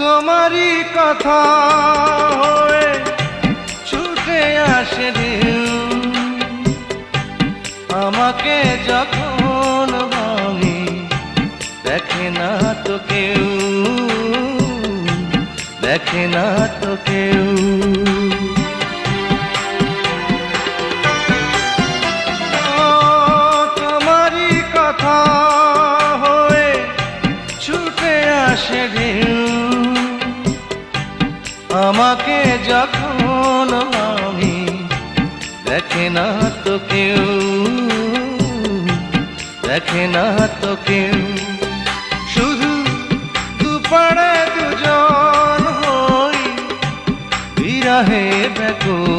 তোমারই কথা হয়ে ছুটে আসে ঢেউ, আমাকে যখন ভাঙি দেখে না তো কেউ, দেখে না তো কেউ। তোমারই কথা হয়ে ছুটে আসে ঢেউ, আমাকে যখন আমি দেখে না তো কেউ, দেখে না তো কেউ। শুধু দুপাড়ে দুজন হই বিরহে ব্যাকুল,